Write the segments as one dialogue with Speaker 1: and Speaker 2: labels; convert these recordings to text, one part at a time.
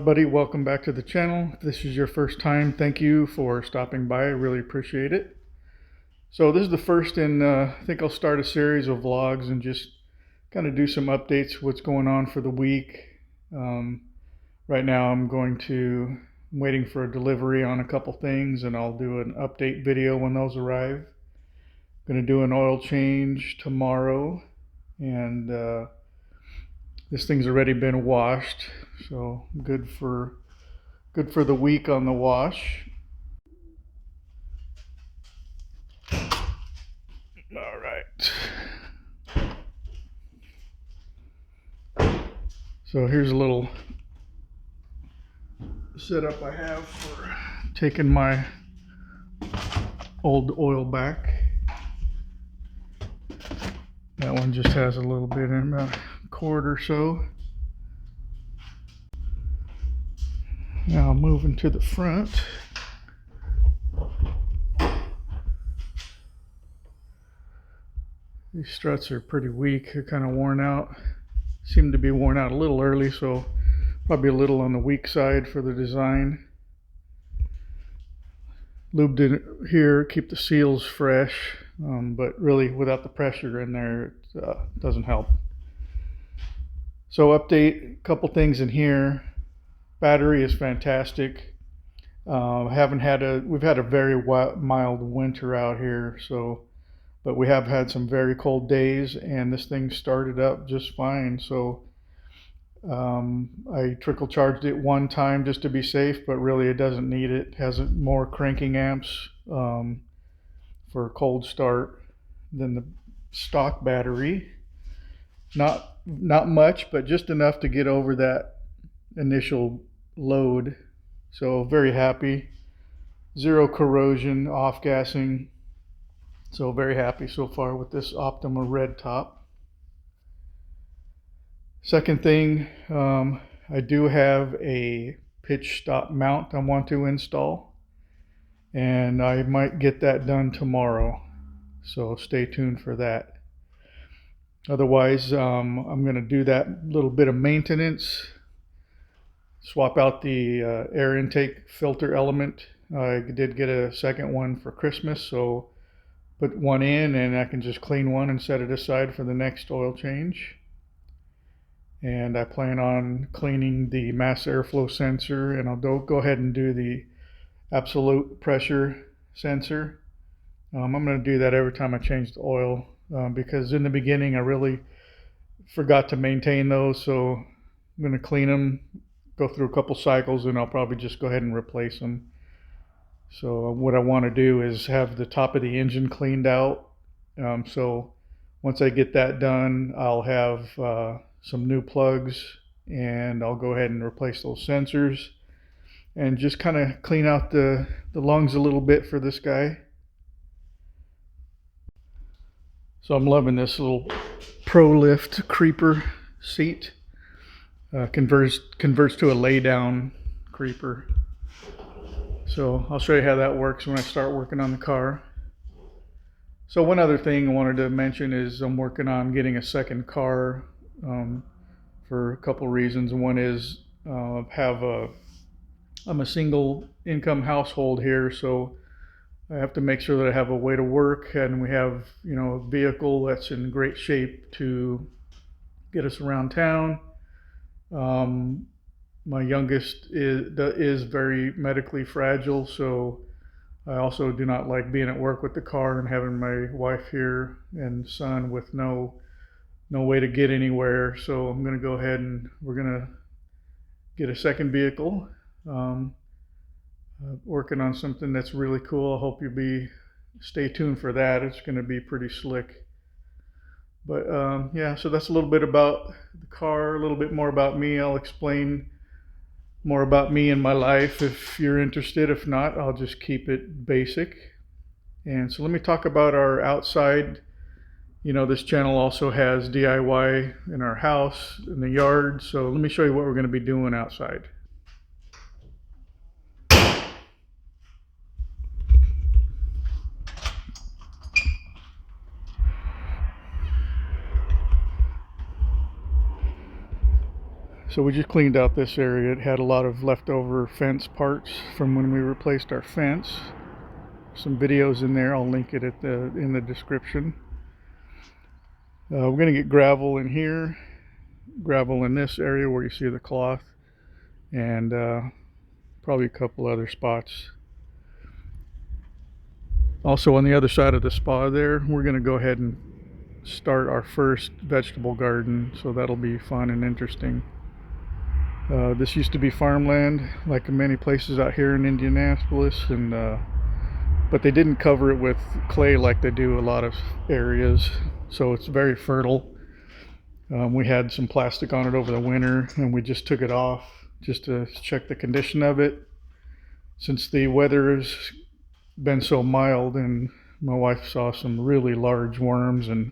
Speaker 1: everybody, welcome back to the channel. If this is your first time, thank you for stopping by. I really appreciate it. So this is the first in, I think I'll start a series of vlogs and just kind of do some updates, what's going on for the week. Right now I'm waiting for a delivery on a couple things, and I'll do an update video when those arrive. I'm going to do an oil change tomorrow, and this thing's already been washed, so good for the week on the wash. All right. So here's a little setup I have for taking my old oil back. That one just has a little bit in, about a quart or so. Now moving to the front. These struts are pretty weak. They're kind of worn out. Seem to be worn out a little early, so probably a little on the weak side for the design. Lubed in here, keep the seals fresh, but really without the pressure in there, it doesn't help. So update, a couple things in here. Battery is fantastic. We've had a very mild winter out here, but we have had some very cold days, and this thing started up just fine. So I trickle charged it one time just to be safe, but really it doesn't need it. It has more cranking amps for a cold start than the stock battery. Not much, but just enough to get over that initial load. So very happy. Zero corrosion, off gassing. So very happy so far with this Optima red top. Second thing, I do have a pitch stop mount I want to install, and I might get that done tomorrow. So stay tuned for that. Otherwise, I'm going to do that little bit of maintenance. Swap out the air intake filter element. I did get a second one for Christmas, so put one in and I can just clean one and set it aside for the next oil change. And I plan on cleaning the mass airflow sensor, and I'll go ahead and do the absolute pressure sensor. I'm going to do that every time I change the oil, because in the beginning I really forgot to maintain those, so I'm going to clean them, go through a couple cycles, and I'll probably just go ahead and replace them. So what I want to do is have the top of the engine cleaned out. So once I get that done, I'll have some new plugs, and I'll go ahead and replace those sensors and just kind of clean out the lungs a little bit for this guy. So I'm loving this little ProLift creeper seat. Converts to a lay down creeper. So I'll show you how that works when I start working on the car. So one other thing I wanted to mention is I'm working on getting a second car for a couple reasons. One is I'm a single income household here, so I have to make sure that I have a way to work, and we have, a vehicle that's in great shape to get us around town. My youngest is very medically fragile, so I also do not like being at work with the car and having my wife here and son with no way to get anywhere. So I'm going to go ahead and we're going to get a second vehicle. Working on something that's really cool. I hope stay tuned for that. It's going to be pretty slick. But yeah, so that's a little bit about the car, a little bit more about me. I'll explain more about me and my life if you're interested. If not, I'll just keep it basic. And so let me talk about our outside. This channel also has DIY in our house, in the yard. So let me show you what we're going to be doing outside. So we just cleaned out this area. It had a lot of leftover fence parts from when we replaced our fence. Some videos in there. I'll link it in the description. We're going to get gravel in here, gravel in this area where you see the cloth, and probably a couple other spots. Also on the other side of the spa there, we're going to go ahead and start our first vegetable garden, so that'll be fun and interesting. This used to be farmland, like in many places out here in Indianapolis, and but they didn't cover it with clay like they do a lot of areas, so it's very fertile. We had some plastic on it over the winter, and we just took it off just to check the condition of it. Since the weather has been so mild, and my wife saw some really large worms, and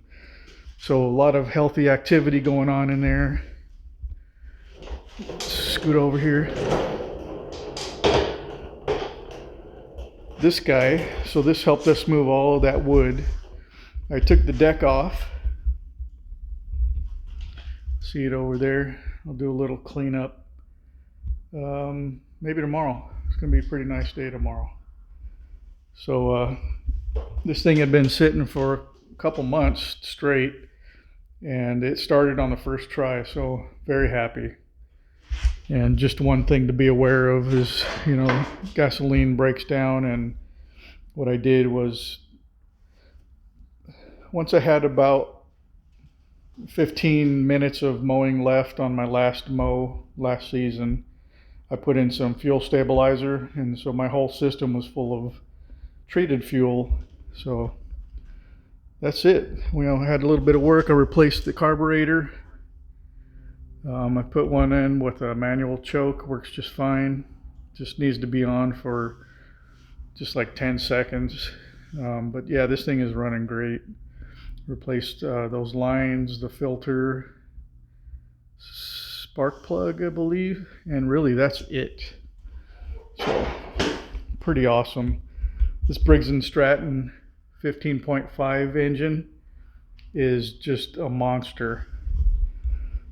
Speaker 1: so a lot of healthy activity going on in there. Scoot over here. This guy, so this helped us move all of that wood. I took the deck off. See it over there. I'll do a little cleanup. Maybe tomorrow. It's gonna be a pretty nice day tomorrow. So this thing had been sitting for a couple months straight, and it started on the first try, so very happy. And just one thing to be aware of is, you know, gasoline breaks down, and what I did was, once I had about 15 minutes of mowing left on my last mow last season, I put in some fuel stabilizer, and so my whole system was full of treated fuel. So that's it. We had a little bit of work. I replaced the carburetor. I put one in with a manual choke, works just fine. Just needs to be on for just like 10 seconds. But yeah, this thing is running great. Replaced those lines, the filter, spark plug, I believe, and really that's it. So pretty awesome. This Briggs & Stratton 15.5 engine is just a monster.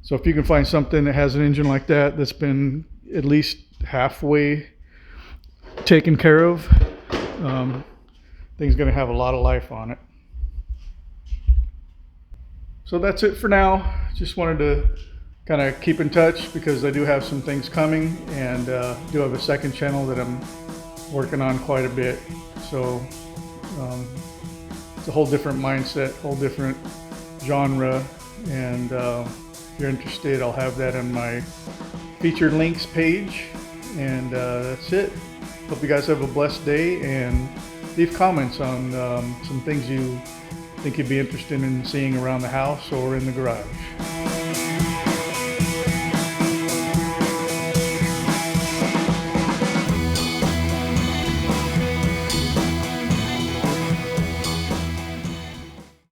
Speaker 1: So if you can find something that has an engine like that that's been at least halfway taken care of, thing's going to have a lot of life on it. So that's it for now. Just wanted to kind of keep in touch because I do have some things coming, and do have a second channel that I'm working on quite a bit. So it's a whole different mindset, whole different genre, and if you're interested, I'll have that on my featured links page. And that's it. Hope you guys have a blessed day, and leave comments on some things you think you'd be interested in seeing around the house or in the garage.